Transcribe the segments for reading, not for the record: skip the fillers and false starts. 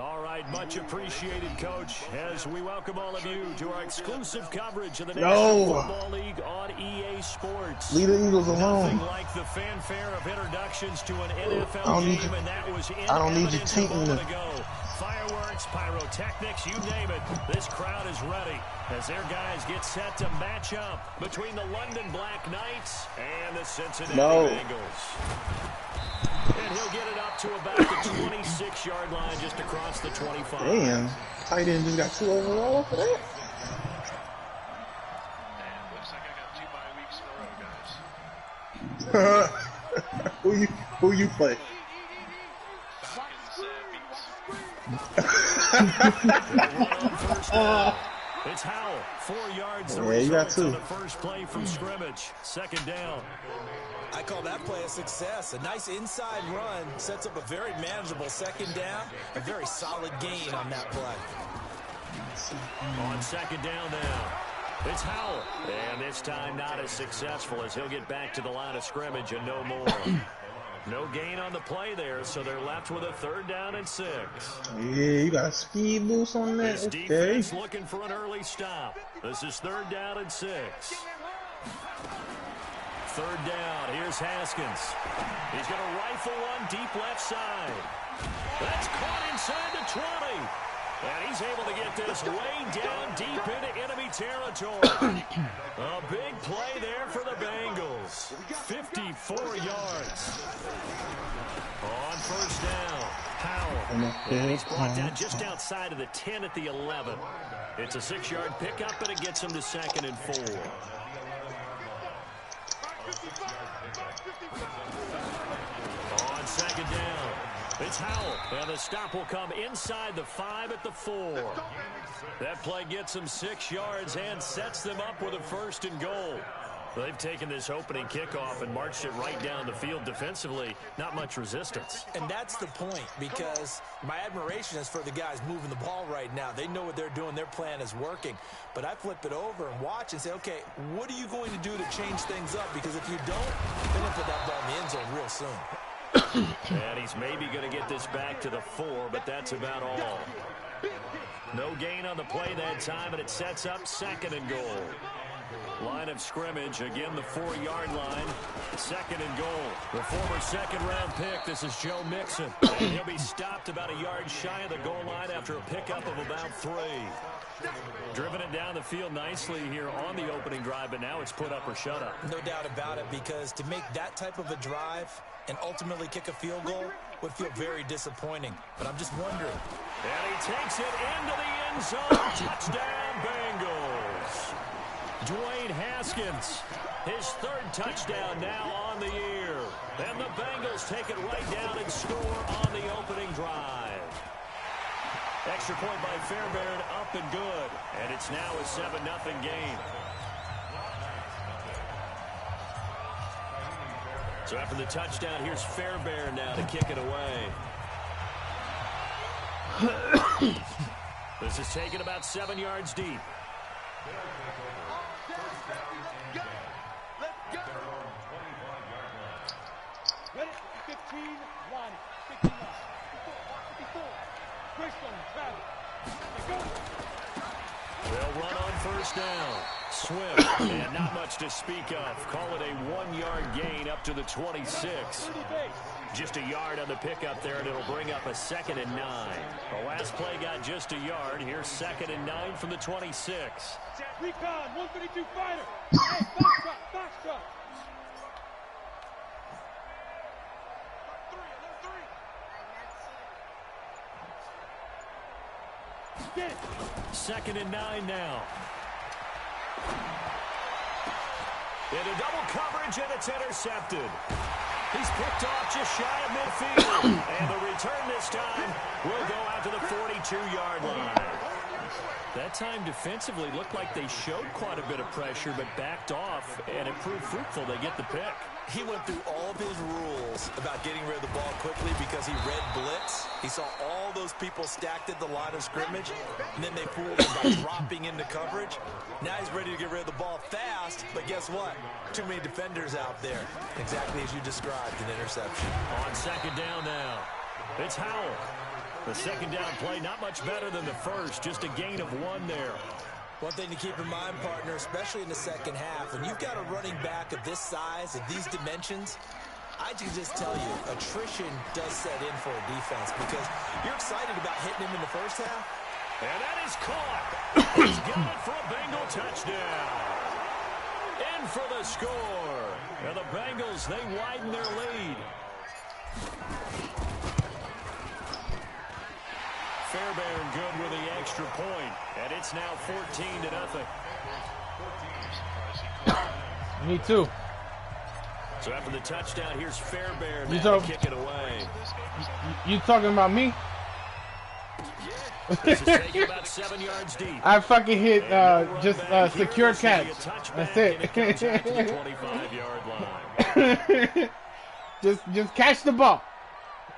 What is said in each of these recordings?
All right, much appreciated, Coach, as we welcome all of you to our exclusive coverage of the National Football League on EA Sports. Leave the Eagles alone. Nothing like the fanfare of introductions to an NFL game, and that was in I don't need you evidence a moment ago. Fireworks, pyrotechnics, you name it. This crowd is ready as their guys get set to match up between the London Black Knights and the Cincinnati Bengals. And he'll get it up to about the 26-yard line just across the 25. Damn. Tight end just got 2 overall for that? And looks like I got 2 bye weeks in a row, guys. Who you play? It's Howell, 4 yards. Yeah, you got 2. On the first play from scrimmage. Second down. I call that play a success. A nice inside run sets up a very manageable second down. A very solid gain on that play. On second down now, it's Howell. And this time not as successful as he'll get back to the line of scrimmage and no more. No gain on the play there, so they're left with a 3rd down and 6. Yeah, you got a speed boost on that. This defense looking for an early stop. This is 3rd down and 6. 3rd down, here's Haskins. He's going to rifle one deep left side. That's caught inside the 20. And he's able to get this way down deep into enemy territory. A big play there for the Bengals. 54 yards. On first down, Howell. And he's brought down just outside of the 10 at the 11. It's a 6-yard pickup, and it gets him to 2nd and 4. On second down, it's Howell, and the stop will come inside the 5 at the 4. That play gets them 6 yards and sets them up with a 1st and goal. They've taken this opening kickoff and marched it right down the field defensively. Not much resistance. And that's the point, because my admiration is for the guys moving the ball right now. They know what they're doing. Their plan is working. But I flip it over and watch and say, okay, what are you going to do to change things up? Because if you don't, they're going to put that ball in the end zone real soon. And he's maybe going to get this back to the 4, but that's about all. No gain on the play that time, and it sets up 2nd and goal. Line of scrimmage, again the 4-yard line. 2nd and goal. The former 2nd-round pick, this is Joe Mixon. And he'll be stopped about a yard shy of the goal line after a pickup of about 3. Driven it down the field nicely here on the opening drive, but now it's put up or shut up. No doubt about it, because to make that type of a drive and ultimately kick a field goal would feel very disappointing. But I'm just wondering. And he takes it into the end zone. Touchdown, Bengals. Dwayne Haskins, his 3rd touchdown now on the year. And the Bengals take it right down and score on the opening drive. Extra point by Fairbairn, up and good. And it's now a 7-0 game. So after the touchdown, here's Fairbairn now to kick it away. This is taken about 7 yards deep. Ready? 15, 1, 59, 54, Christian, Travis. They'll run on first down. Swift, and not much to speak of. Call it a 1-yard gain up to the 26. Just a yard on the pickup there, and it'll bring up a 2nd and 9. The last play got just a yard. Here's 2nd and 9 from the 26. Recon, 132 fighter. Hey, box truck. Get it. 2nd and 9 now. Into double coverage, and it's intercepted. He's picked off just shy of midfield. And the return this time will go out to the 42-yard line. That time defensively looked like they showed quite a bit of pressure, but backed off, and it proved fruitful. They get the pick. He went through all of his rules about getting rid of the ball quickly because he read blitz. He saw all those people stacked at the line of scrimmage, and then they fooled him by dropping into coverage. Now he's ready to get rid of the ball fast, but guess what? Too many defenders out there. Exactly as you described, an interception. On second down now, it's Howell. The second down play, not much better than the first. Just a gain of 1 there. One thing to keep in mind, partner, especially in the second half, when you've got a running back of this size, of these dimensions, I can just tell you, attrition does set in for a defense because you're excited about hitting him in the first half. And that is caught. He's got it for a Bengal touchdown. In for the score. And the Bengals, they widen their lead. Fairbairn good with the extra point. And it's now 14-0. Me too. So after the touchdown, here's Fairbairn now to kick it away. You talking about me? This is taking about 7 yards deep. I fucking hit just secure catch. That's it. 25-yard line. just catch the ball.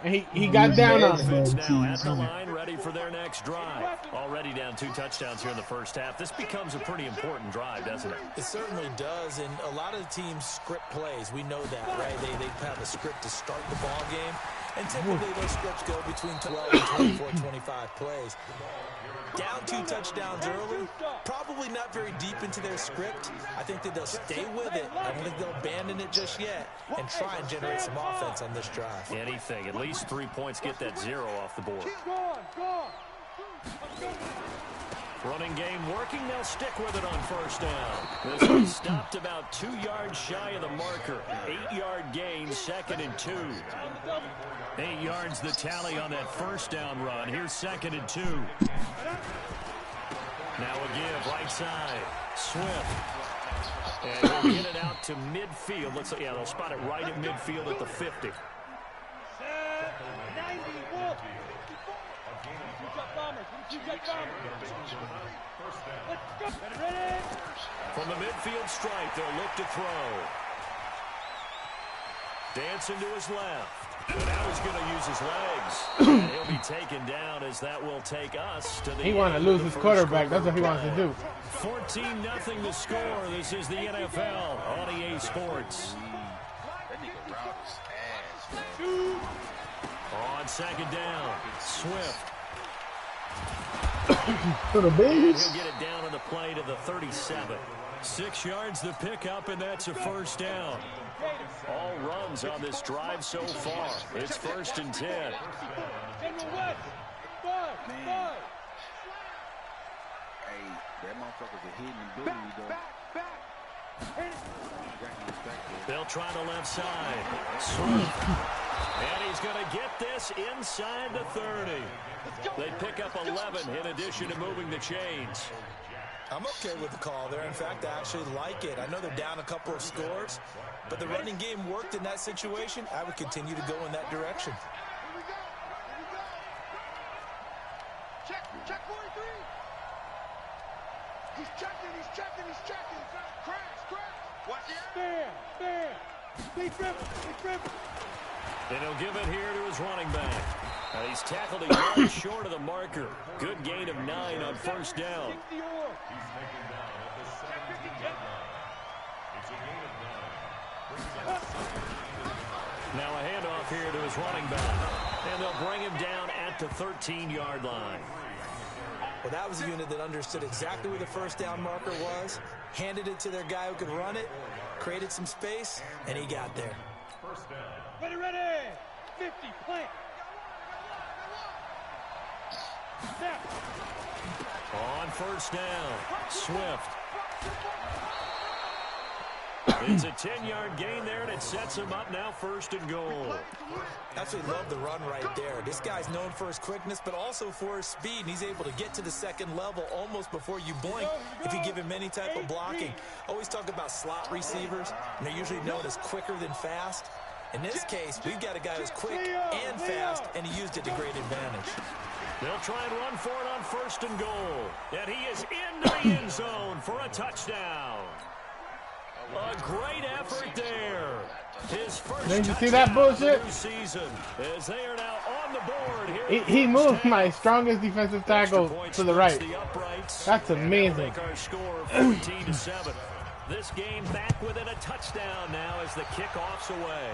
And he got down on it. Now at the line, ready for their next drive. Already down 2 touchdowns here in the first half. This becomes a pretty important drive, doesn't it? It certainly does, and a lot of the teams script plays. We know that, right? They have a script to start the ball game, and typically those scripts go between 12 and 24, 25 plays. Down 2 touchdowns early, probably not very deep into their script. I think that they'll stay with it. I don't think they'll abandon it just yet and try and generate some offense on this drive. Anything. At least 3 points. Get that 0 off the board. Running game working. They'll stick with it on first down. This one stopped about 2 yards shy of the marker. 8-yard gain, 2nd and 2. 8 yards the tally on that first down run. Here's 2nd and 2. Now a give right side. Swift. And he'll get it out to midfield. Looks like, yeah, they'll spot it right at midfield at the 50. From the midfield stripe, they'll look to throw. Dancing to his left. And now he's going to use his legs. And he'll be taken down as that will take us to the He want to lose his quarterback. That's what he wants to do. 14-0 the score. This is the NFL on EA Sports. On 2nd down, Swift. For the Bengals. He'll get it down on the play to the 37. 6 yards the pickup, and that's a first down. All runs on this drive so far. It's 1st and 10. They'll try the left side. Swift. And he's going to get this inside the 30. They pick up 11 in addition to moving the chains. I'm okay with the call there. In fact, I actually like it. I know they're down a couple of scores, but the running game worked in that situation. I would continue to go in that direction. Check 43. He's checking. Crash. Watch it. Stand. Big dribble. Then he'll give it here to his running back. He's tackled a yard short of the marker. Good gain of 9 on first down. Now a handoff here to his running back. And they'll bring him down at the 13-yard line. Well, that was a unit that understood exactly where the first down marker was, handed it to their guy who could run it, created some space, and he got there. Ready. 50, plant. On first down, Swift. It's a 10-yard gain there, and it sets him up now 1st and goal. Absolutely love the run right there. This guy's known for his quickness, but also for his speed, and he's able to get to the second level almost before you blink if you give him any type of blocking. Always talk about slot receivers, and they're usually known as quicker than fast. In this case, we've got a guy who's quick and fast, and he used it to great advantage. They'll try and run for it on 1st and goal. And he is into the end zone for a touchdown. A great effort there. His first Didn't you see that bullshit? of the new season, as they are now on the board here. He moved my strongest defensive tackle to the right. That's amazing. Make our score 14-7. This game back within a touchdown now as the kickoff's away.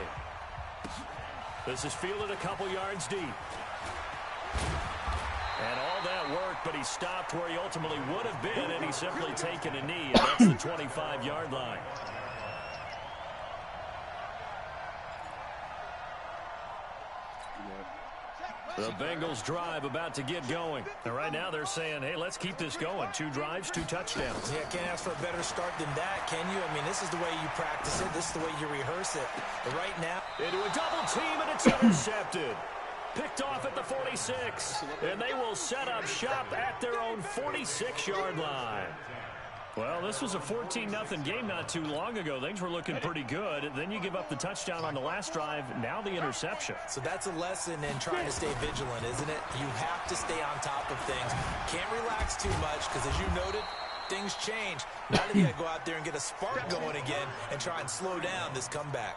This is fielded a couple yards deep. he stopped where he ultimately would have been, and he's simply taken a knee, and that's the 25-yard line. The Bengals drive about to get going. And right now they're saying, hey, let's keep this going. 2 drives, 2 touchdowns. Yeah, can't ask for a better start than that, can you? I mean, this is the way you practice it. This is the way you rehearse it. But right now, into a double team, and it's intercepted. Picked off at the 46. And they will set up shop at their own 46-yard line. Well, this was a 14-0 game not too long ago. Things were looking pretty good. Then you give up the touchdown on the last drive. Now the interception. So that's a lesson in trying to stay vigilant, isn't it? You have to stay on top of things. Can't relax too much because, as you noted, things change. Now that you got to go out there and get a spark going again and try and slow down this comeback.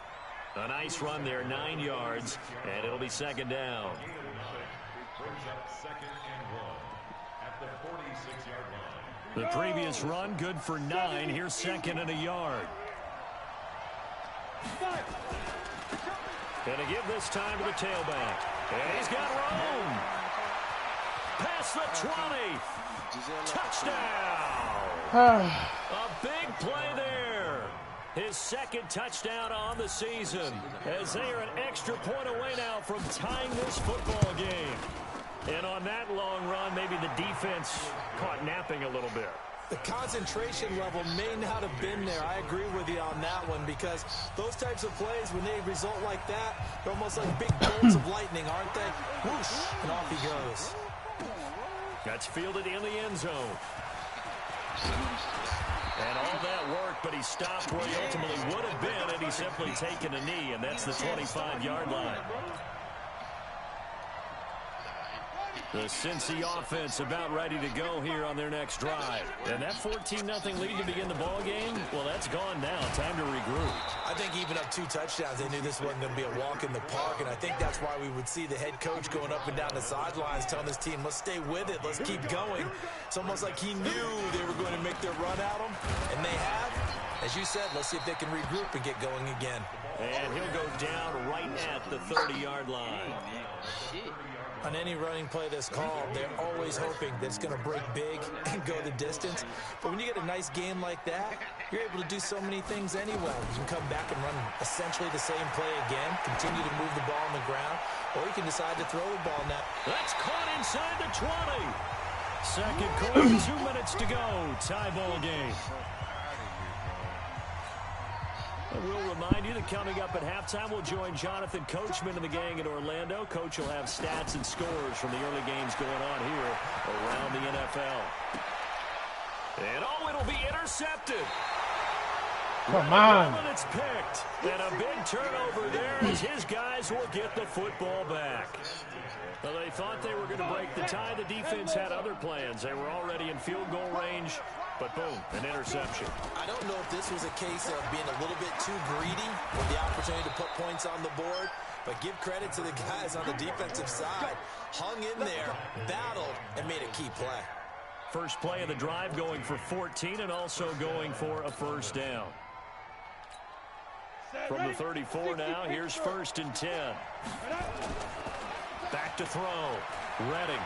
A nice run there, 9 yards, and it'll be second down. The previous run, good for 9. Here's second and a yard. Gonna give this time to the tailback. And he's got room. Past the 20. Touchdown. A big play there. His second touchdown on the season, as they are an extra point away now from tying this football game. And on that long run, maybe the defense caught napping a little bit. The concentration level may not have been there. I agree with you on that one, because those types of plays, when they result like that, they're almost like big bolts of lightning, aren't they? Whoosh, and off he goes. That's fielded in the end zone. And all that work, but he stopped where he ultimately would have been, and he's simply taken a knee, and that's the 25-yard line. The Cincy offense about ready to go here on their next drive. And that 14-0 lead to begin the ball game, well, that's gone now. Time to regroup. I think even up 2 touchdowns, they knew this wasn't going to be a walk in the park, and I think that's why we would see the head coach going up and down the sidelines telling his team, let's stay with it, let's keep going. It's almost like he knew they were going to make their run at him, and they have. As you said, let's see if they can regroup and get going again. And he'll go down right at the 30-yard line. On any running play that's called, they're always hoping that it's going to break big and go the distance. But when you get a nice game like that, you're able to do so many things anyway. You can come back and run essentially the same play again, continue to move the ball on the ground, or you can decide to throw the ball now. That's caught inside the 20. Second quarter, 2 minutes to go. Tie ball game. We'll remind you that coming up at halftime, we'll join Jonathan Coachman and the gang in Orlando. Coach will have stats and scores from the early games going on here around the NFL. And it'll be intercepted. Come on. And it's picked. And a big turnover there as his guys will get the football back. Well, they thought they were going to break the tie. The defense had other plans. They were already in field goal range. But boom, an interception. I don't know if this was a case of being a little bit too greedy with the opportunity to put points on the board, but give credit to the guys on the defensive side. Hung in there, battled, and made a key play. First play of the drive going for 14 and also going for a first down. From the 34 now, here's 1st and 10. Back to throw. Redding.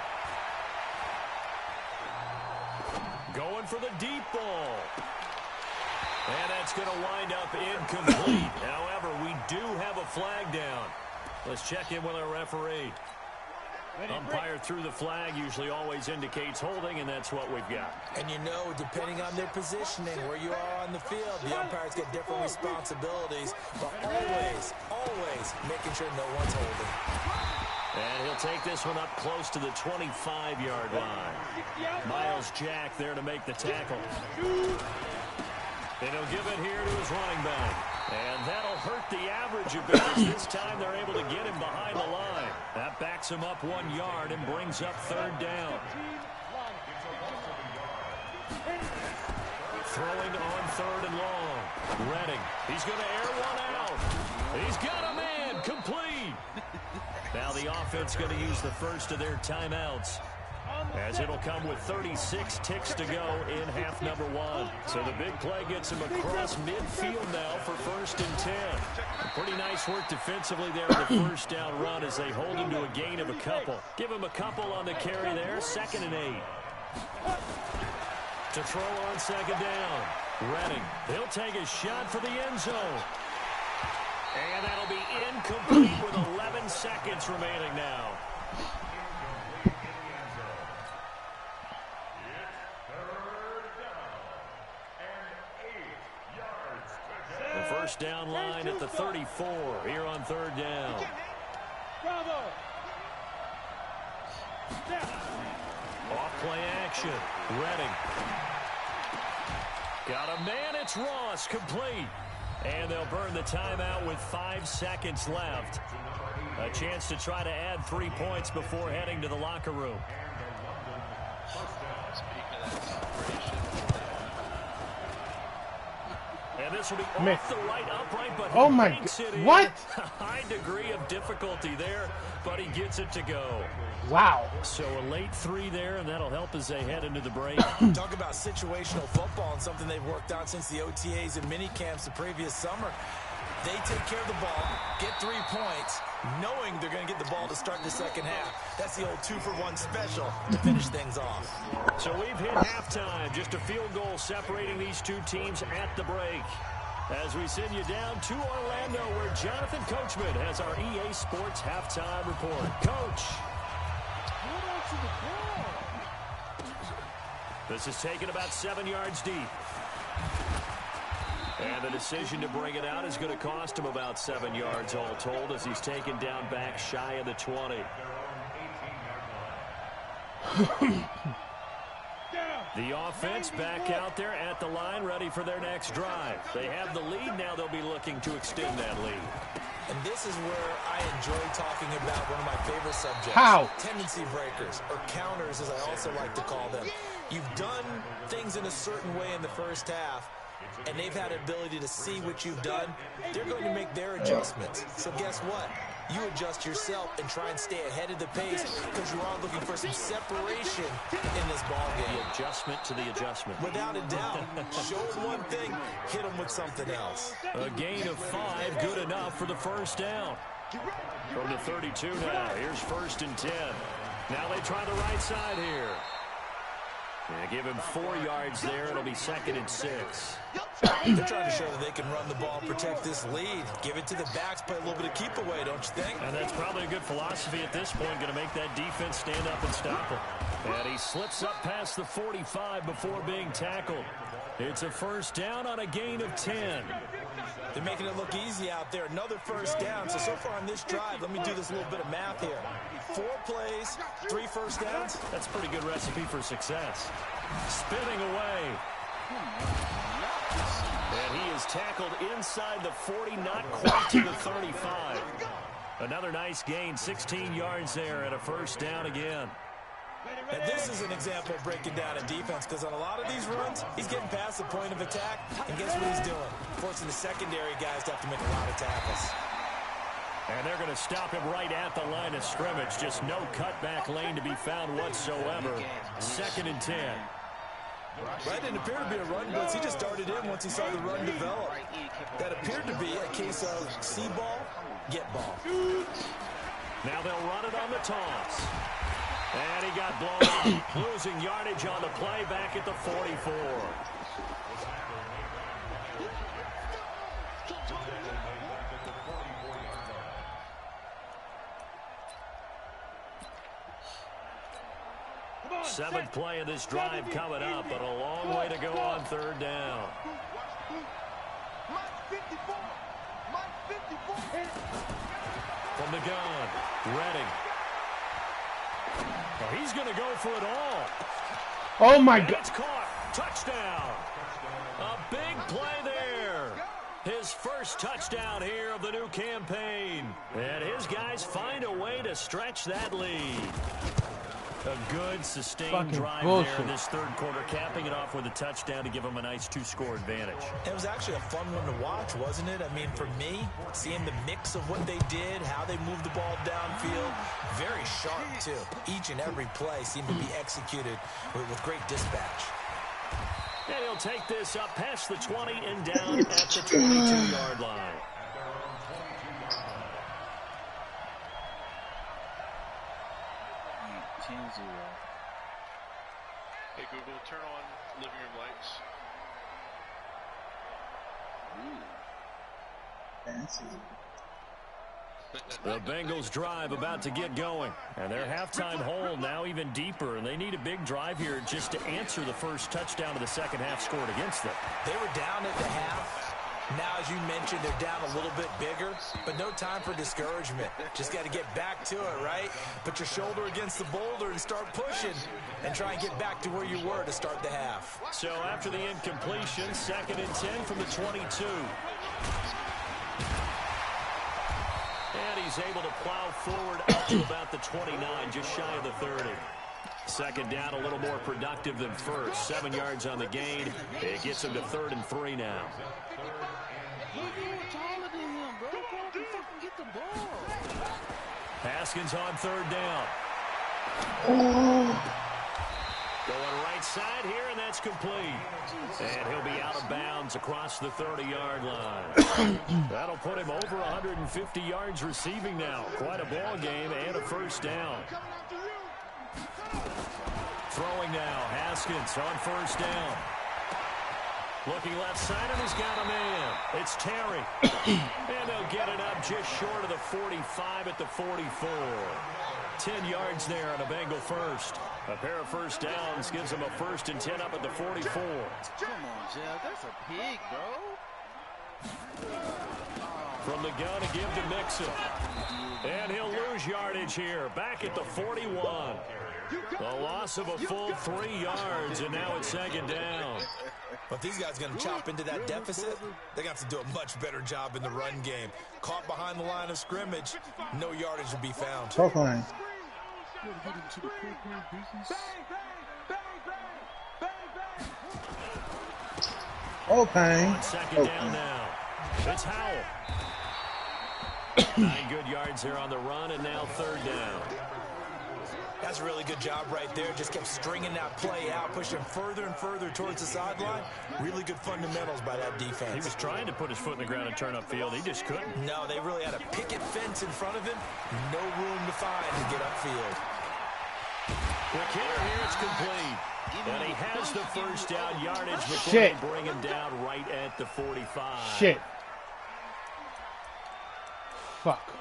Going for the deep ball. And that's going to wind up incomplete. However, we do have a flag down. Let's check in with our referee. Umpire threw the flag, usually always indicates holding, and that's what we've got. And you know, depending on their positioning, where you are on the field, the umpires get different responsibilities, but always making sure no one's holding. And he'll take this one up close to the 25-yard line. Miles Jack there to make the tackle. And he'll give it here to his running back. And that'll hurt the average a bit, as this time they're able to get him behind the line. That backs him up 1 yard and brings up 3rd down. Throwing on 3rd and long. Redding. He's going to air one out. He's got a man. Complete. Now the offense going to use the first of their timeouts, as it'll come with 36 ticks to go in half number 1. So the big play gets him across midfield now for 1st and 10. Pretty nice work defensively there in the first down run as they hold him to a gain of a couple. Give him a couple on the carry there, 2nd and 8. To throw on second down. Redding. He'll take a shot for the end zone. And that'll be incomplete with 11 seconds remaining now. The first down line at the 34 here on third down. Bravo. Off play action. Redding. Got a man. It's Ross. Complete. And they'll burn the timeout with 5 seconds left. A chance to try to add 3 points before heading to the locker room. And this will be off the right upright, but oh my, what? A high degree of difficulty there, but he gets it to go. Wow. So a late 3 there, and that'll help as they head into the break. Talk about situational football and something they've worked on since the OTAs and mini camps the previous summer. They take care of the ball, get 3 points, knowing they're going to get the ball to start the second half. That's the old 2-for-1 special to finish things off. So we've hit halftime. Just a field goal separating these two teams at the break. As we send you down to Orlando, where Jonathan Coachman has our EA Sports halftime report. Coach. This is taken about 7 yards deep. And the decision to bring it out is going to cost him about 7 yards all told, as he's taken down back shy of the 20. The offense back out there at the line, ready for their next drive. They have the lead. Now they'll be looking to extend that lead. And this is where I enjoy talking about one of my favorite subjects. How? Tendency breakers, or counters as I also like to call them. You've done things in a certain way in the first half, and they've had the ability to see what you've done. They're going to make their adjustments. So guess what? You adjust yourself and try and stay ahead of the pace, because you are looking for some separation in this ball game. The adjustment to the adjustment. Without a doubt. Show them one thing, hit them with something else. A gain of 5, good enough for the first down. From the 32 now. Here's 1st and 10. Now they try the right side here. And give him 4 yards there. It'll be 2nd and 6. They're trying to show that they can run the ball, protect this lead. Give it to the backs, play a little bit of keep away, don't you think? And that's probably a good philosophy at this point. Going to make that defense stand up and stop him. And he slips up past the 45 before being tackled. It's a first down on a gain of 10. They're making it look easy out there. Another first down. So far on this drive, let me do this little bit of math here. 4 plays, 3 first downs. That's a pretty good recipe for success. Spinning away. And he is tackled inside the 40, not quite to the 35. Another nice gain, 16 yards there, and a first down again. And this is an example of breaking down a defense, because on a lot of these runs, he's getting past the point of attack, and guess what he's doing? Forcing the secondary guys to have to make a lot of tackles. And they're going to stop him right at the line of scrimmage. Just no cutback lane to be found whatsoever. 2nd and 10. That didn't appear to be a run blitz. He just started in once he saw the run develop. That appeared to be a case of see ball, get ball. Now they'll run it on the toss. And he got blown up, losing yardage on the play back at the 44. Seventh play of this drive coming up, but a long way to go on third down. From the gun, Redding. Oh, he's going to go for it all. Oh, my And God. it's caught. Touchdown. A big play there. His first touchdown here of the new campaign. And his guys find a way to stretch that lead. A good, sustained Fucking drive bullshit. there in this third quarter, capping it off with a touchdown to give them a nice 2-score advantage. It was actually a fun one to watch, wasn't it? I mean, for me, seeing the mix of what they did, how they moved the ball downfield, very sharp, too. Each and every play seemed to be executed with great dispatch. And he'll take this up past the 20 and down at the 22-yard line. Hey Google, turn on living room lights. Fancy. The Bengals drive about to get going, and their halftime hole now even deeper, and they need a big drive here just to answer the first touchdown of the second half scored against them. They were down at the half. Now, as you mentioned, they're down a little bit bigger, but no time for discouragement. Just got to get back to it, right? Put your shoulder against the boulder and start pushing and try and get back to where you were to start the half. So after the incompletion, 2nd and 10 from the 22. And he's able to plow forward up to about the 29, just shy of the 30. Second down, a little more productive than first. 7 yards on the gain. It gets him to 3rd and 3 now. Haskins on 3rd down. Going right side here, and that's complete. And he'll be out of bounds across the 30-yard line. That'll put him over 150 yards receiving now. Quite a ball game and a first down. Throwing now, Haskins on 1st down. Looking left side, and he's got a man. It's Terry. And they'll get it up just short of the 45 at the 44. 10 yards there on a Bengal first. A pair of first downs gives them a 1st and 10 up at the 44. Come on, Jeff. That's a pig, bro. From the gun to give to Mixon. And he'll lose yardage here. Back at the 41. The loss of a full 3 yards, and now it's 2nd down. But if these guys are going to chop into that deficit, they're going to have to do a much better job in the run game. Caught behind the line of scrimmage, no yardage will be found. Talk line. Okay. On 2nd down now. It's Howell. 9 good yards there on the run, and now 3rd down. That's a really good job right there. Just kept stringing that play out, pushing further and further towards the sideline. Really good fundamentals by that defense. He was trying to put his foot in the ground and turn upfield. He just couldn't. No, they really had a picket fence in front of him. No room to find to get upfield. Quick hitter here, it's complete. And he has the first down yardage before Shit. they bring him down right at the 45. Shit. Fuck.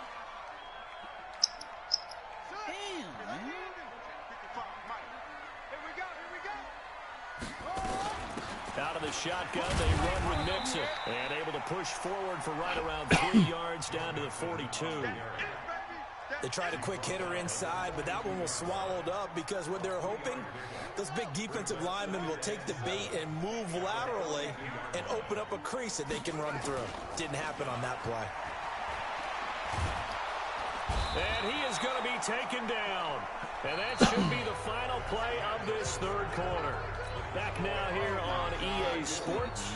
Out of the shotgun, they run with Mixon. And able to push forward for right around 3 yards down to the 42. They tried a quick hitter inside, but that one was swallowed up because what they're hoping, those big defensive linemen will take the bait and move laterally and open up a crease that they can run through. Didn't happen on that play. And he is going to be taken down. And that should be the final play of this 3rd quarter. Back now here on EA Sports.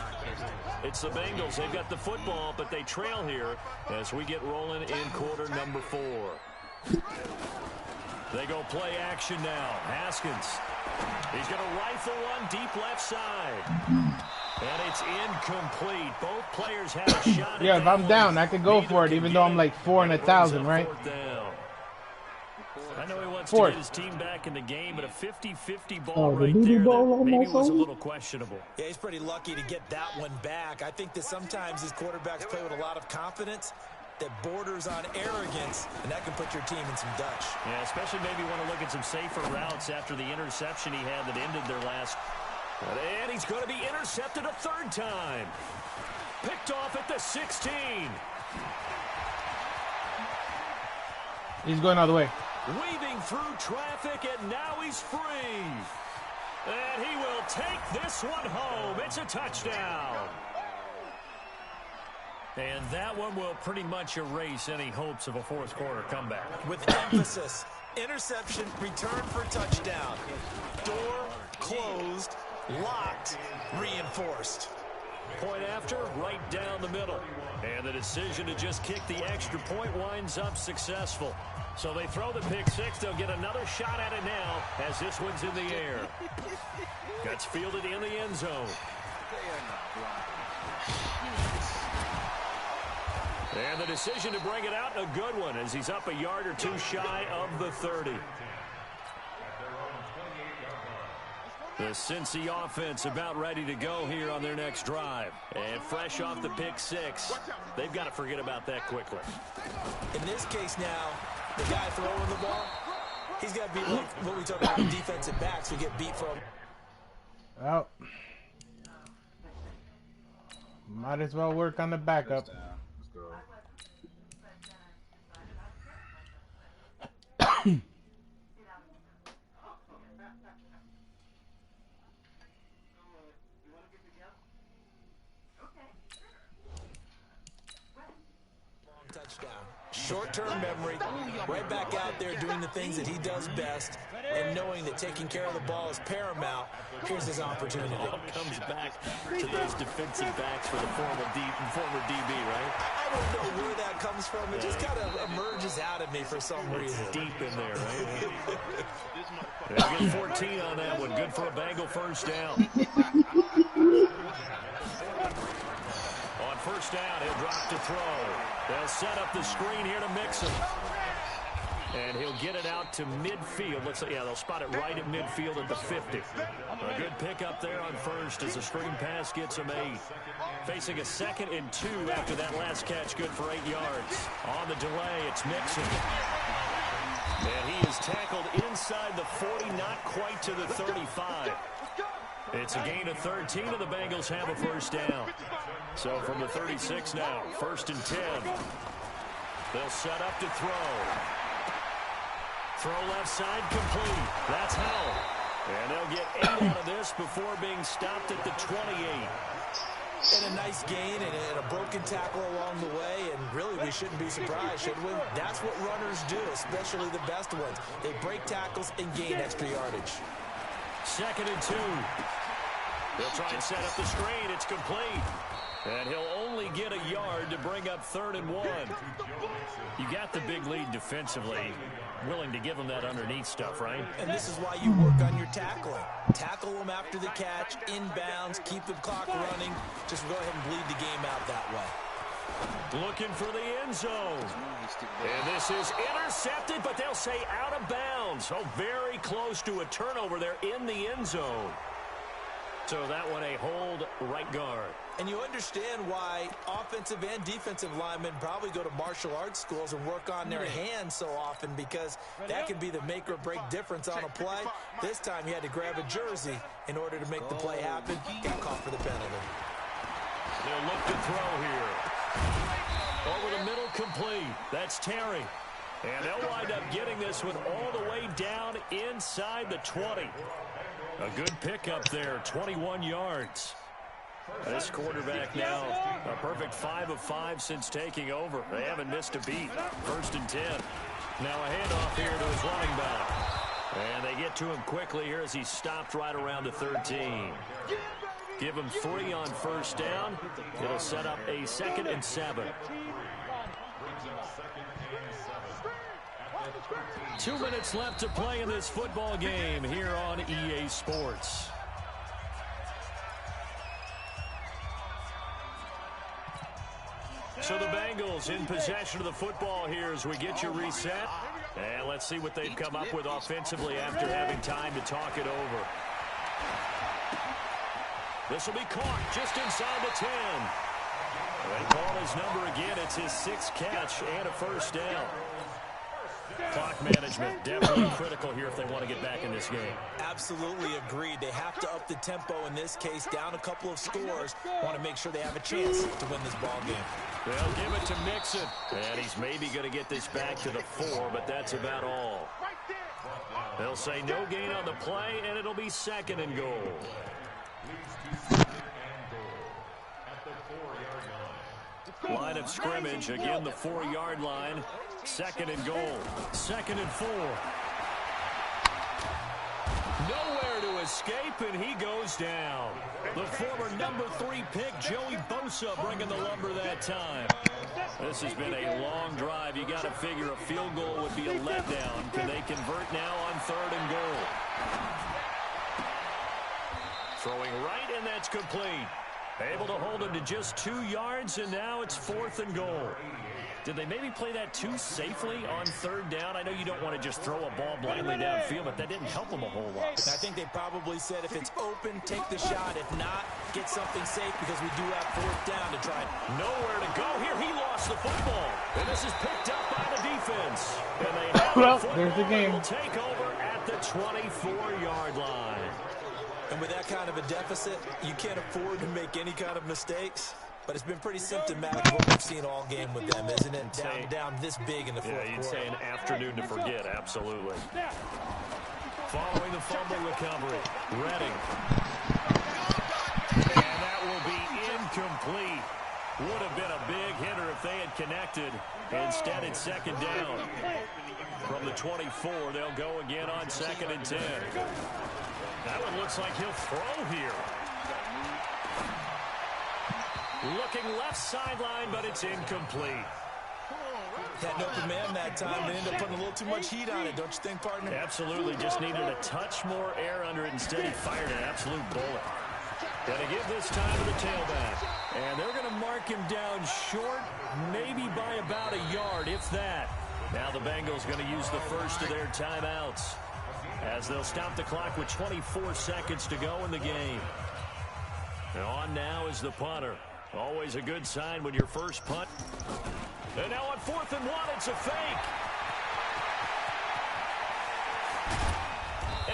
It's the Bengals. They've got the football, but they trail here as we get rolling in quarter number 4. They go play action now. Haskins. He's going to rifle one deep left side. And it's incomplete. Both players had a shot. Yeah, if I'm down, I could go for it, even though I'm like 4 in 1,000, right? I know he wants Fourth. to get his team back in the game, but a 50-50 ball right there that maybe was a little questionable. Yeah, he's pretty lucky to get that one back. I think that sometimes these quarterbacks play with a lot of confidence that borders on arrogance, and that can put your team in some Dutch. Yeah, especially maybe want to look at some safer routes after the interception he had that ended their last. And he's going to be intercepted a 3rd time. Picked off at the 16. He's going all the way. Weaving through traffic, and now he's free. And he will take this one home. It's a touchdown. And that one will pretty much erase any hopes of a 4th quarter comeback. With emphasis, interception, return for touchdown. Door closed, locked, reinforced. Point after, right down the middle. And the decision to just kick the extra point winds up successful. So they throw the pick 6. They'll get another shot at it now as this one's in the air. Gets fielded in the end zone. And the decision to bring it out, a good one, as he's up a yard or 2 shy of the 30. The Cincy offense about ready to go here on their next drive. And fresh off the pick six, they've got to forget about that quickly. In this case now, the guy throwing the ball, he's got to be like what we talk about with defensive backs who get beat from. Well, might as well work on the backup. Touchdown. Short-term memory, right back out there doing the things that he does best, and knowing that taking care of the ball is paramount. Here's his opportunity. Comes back to those defensive backs for the former DB, right? I don't know where that comes from. It just kind of emerges out of me for some reason. Deep in there, right? Yeah, good 14 on that one. Good for a Bengal first down. On first down, he'll drop to throw. They'll set up the screen here to mix him. And he'll get it out to midfield. They'll spot it right at midfield at the 50. A good pickup there on first as the screen pass gets him 8. Facing a 2nd and 2 after that last catch, good for 8 yards. On the delay, it's Mixon. And he is tackled inside the 40, not quite to the 35. It's a gain of 13, and the Bengals have a first down. So from the 36 now, 1st and 10. They'll set up to throw. Throw left side complete. That's Howell. And they'll get 8 out of this before being stopped at the 28. And a nice gain and a broken tackle along the way, and really we shouldn't be surprised, should we? That's what runners do, especially the best ones. They break tackles and gain extra yardage. 2nd and 2. They'll try and set up the screen. It's complete. And he'll only get a yard to bring up 3rd and 1. You got the big lead defensively. Willing to give them that underneath stuff, right? And this is why you work on your tackling. Tackle them after the catch, inbounds, keep the clock running. Just go ahead and bleed the game out that way. Looking for the end zone. And this is intercepted, but they'll say out of bounds. Oh, very close to a turnover there in the end zone. So that one a hold right guard. And you understand why offensive and defensive linemen probably go to martial arts schools and work on their hands so often, because that can be the make or break difference on a play. This time he had to grab a jersey in order to make the play happen. Got caught for the penalty. They'll look to throw here. Over the middle, complete. That's Terry. And they'll wind up getting this one all the way down inside the 20. A good pickup there, 21 yards. This quarterback now a perfect 5 of 5 since taking over. They haven't missed a beat. 1st and 10. Now a handoff here to his running back. And they get to him quickly here as he stopped right around the 13. Give him 3 on first down. It'll set up a 2nd and 7. 2 minutes left to play in this football game here on EA Sports. So the Bengals in possession of the football here as we get you reset. And let's see what they've come up with offensively after having time to talk it over. This will be caught just inside the 10. They call his number again. It's his 6th catch and a first down. Clock management definitely critical here if they want to get back in this game. Absolutely agreed. They have to up the tempo in this case, down a couple of scores. Want to make sure they have a chance to win this ball game. They'll give it to Mixon. And he's maybe going to get this back to the 4, but that's about all. They'll say no gain on the play, and it'll be 2nd and goal. Line of scrimmage, again the 4-yard line. 2nd and goal. 2nd and 4. Nowhere to escape, and he goes down. The former number 3 pick, Joey Bosa, bringing the lumber that time. This has been a long drive. You got to figure a field goal would be a letdown. Can they convert now on 3rd and goal? Throwing right, and that's complete. Able to hold him to just 2 yards, and now it's 4th and goal. Did they maybe play that too safely on third down? I know you don't want to just throw a ball blindly downfield, but that didn't help them a whole lot. I think they probably said if it's open, take the shot. If not, get something safe because we do have fourth down to try. Nowhere to go here. He lost the football. And this is picked up by the defense. And they have Well, the there's the game. will take over at the 24-yard line. And with that kind of a deficit, you can't afford to make any kind of mistakes. But it's been pretty symptomatic of what we've seen all game with them, isn't it? Down this big in the fourth quarter. You'd say an afternoon to forget, absolutely. Following the fumble recovery, Redding. And that will be incomplete. Would have been a big hitter if they had connected. Instead, it's second down. From the 24, they'll go again on 2nd and 10. That one looks like he'll throw here. Looking left sideline, but it's incomplete. Had an open man that time. They ended up putting a little too much heat on it, don't you think, partner? Absolutely. Just needed a touch more air under it. Instead, he fired an absolute bullet. Going to give this time to the tailback. And they're going to mark him down short, maybe by about a yard, if that. Now the Bengals going to use the first of their timeouts as they'll stop the clock with 24 seconds to go in the game. And on now is the punter. Always a good sign when your first punt. And now on 4th and 1, it's a fake.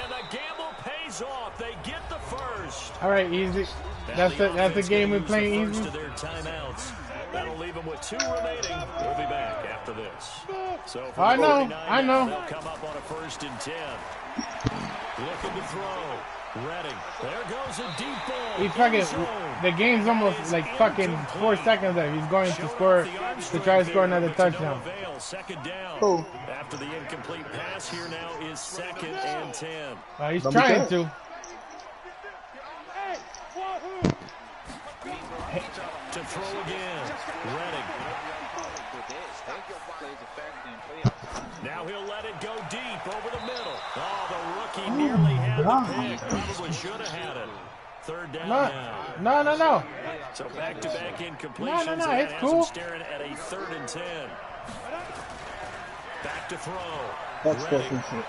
And the gamble pays off. They get the first. All right, easy. That's the game we're playing easy. To their timeouts. That'll leave them with 2 remaining. We'll be back after this. So I know. They'll come up on a 1st and 10. Looking to throw. Redding. There goes a deep ball. He's fucking. The game's almost like fucking 4 seconds left. He's going to score to try to score another touchdown. Second down. Oh. After the incomplete pass, here now is 2nd and 10. He's trying to. To throw again. Redding. Now he'll let it go deep over the middle. Oh, the rookie nearly had the pick. Probably should have had it. 3rd down now. No. So back-to-back incompletions. No, it's cool. Staring at a 3rd and 10. Back to throw. That's fucking shit.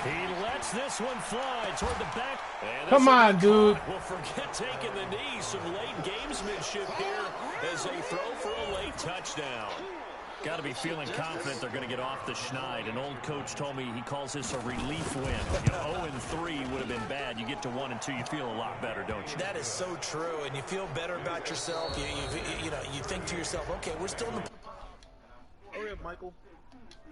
He lets this one fly toward the back. Come on, dude. Well, forget taking the knee. Some late gamesmanship here as they throw for a late touchdown. Got to be feeling confident they're going to get off the schneid. An old coach told me he calls this a relief win. 0-3 would have been bad. You get to 1 and 2, you feel a lot better, don't you? That is so true, and you feel better about yourself. You think to yourself, okay, we're still in the... Oh, yeah, Michael.